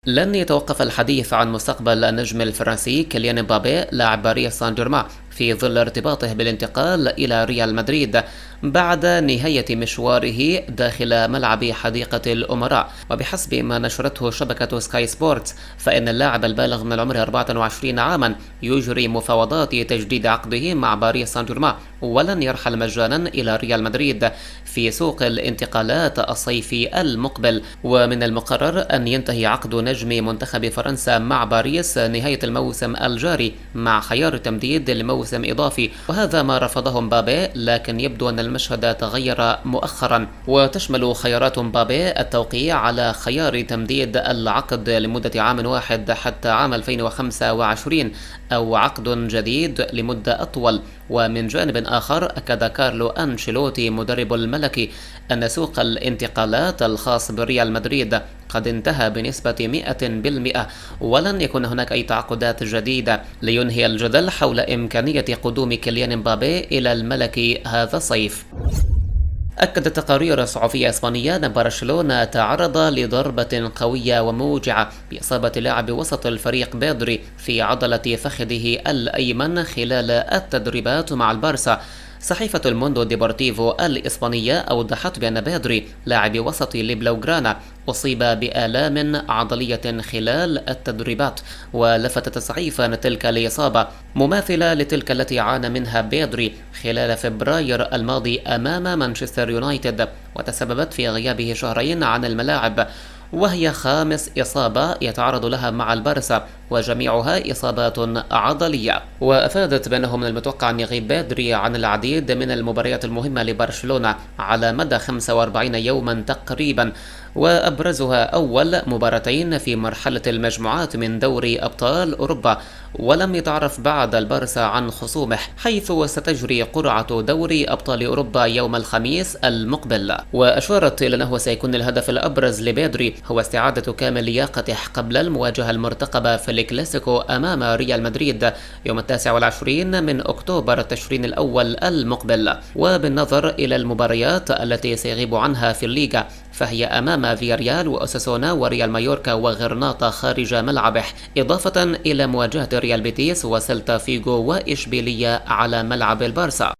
لن يتوقف الحديث عن مستقبل النجم الفرنسي كيليان مبابي لاعب باريس سان جيرمان في ظل ارتباطه بالانتقال إلى ريال مدريد بعد نهاية مشواره داخل ملعب حديقة الأمراء. وبحسب ما نشرته شبكة سكاي سبورتس، فإن اللاعب البالغ من العمر 24 عاما يجري مفاوضات تجديد عقده مع باريس سان جيرمان، ولن يرحل مجانا إلى ريال مدريد في سوق الانتقالات الصيفي المقبل. ومن المقرر أن ينتهي عقد نجم منتخب فرنسا مع باريس نهاية الموسم الجاري مع خيار تمديد لموسم إضافي، وهذا ما رفضه مبابي، لكن يبدو أن المشهد تغير مؤخرا. وتشمل خيارات مبابي التوقيع على خيار تمديد العقد لمدة عام واحد حتى عام 2025 أو عقد جديد لمدة أطول. ومن جانب آخر، أكد كارلو أنشيلوتي مدرب الملكي أن سوق الانتقالات الخاص بريال مدريد قد انتهى بنسبة 100%، ولن يكون هناك أي تعاقدات جديدة لينهي الجدل حول إمكانية قدوم كيليان مبابي إلى الملكي هذا الصيف. أكدت تقارير صحفية إسبانية أن برشلونة تعرض لضربة قوية وموجعة بإصابة لاعب وسط الفريق بيدري في عضلة فخذه الأيمن خلال التدريبات مع البارسا. صحيفة الموندو ديبورتيفو الإسبانية أوضحت بأن بيدري لاعب وسط لبلوغرانا أصيب بآلام عضلية خلال التدريبات، ولفتت الصحيفة أن تلك الإصابة مماثلة لتلك التي عانى منها بيدري خلال فبراير الماضي أمام مانشستر يونايتد، وتسببت في غيابه شهرين عن الملاعب، وهي خامس إصابة يتعرض لها مع البارسا، وجميعها إصابات عضلية. وأفادت بأنه من المتوقع أن يغيب بيدري عن العديد من المباريات المهمة لبرشلونة على مدى 45 يوما تقريبا، وأبرزها أول مباراتين في مرحلة المجموعات من دوري أبطال أوروبا. ولم يتعرف بعد البارسا عن خصومه، حيث ستجري قرعة دوري أبطال أوروبا يوم الخميس المقبل. وأشارت إلى أنه سيكون الهدف الأبرز لبيدري هو استعادة كامل لياقته قبل المواجهة المرتقبة في الكلاسيكو أمام ريال مدريد يوم 29 من أكتوبر تشرين الأول المقبل. وبالنظر إلى المباريات التي سيغيب عنها في الليغا، فهي أمام فياريال وأوساسونا وريال مايوركا وغرناطة خارج ملعبه، إضافة إلى مواجهة ريال بيتيس وسيلتا فيغو وإشبيلية على ملعب البارسا.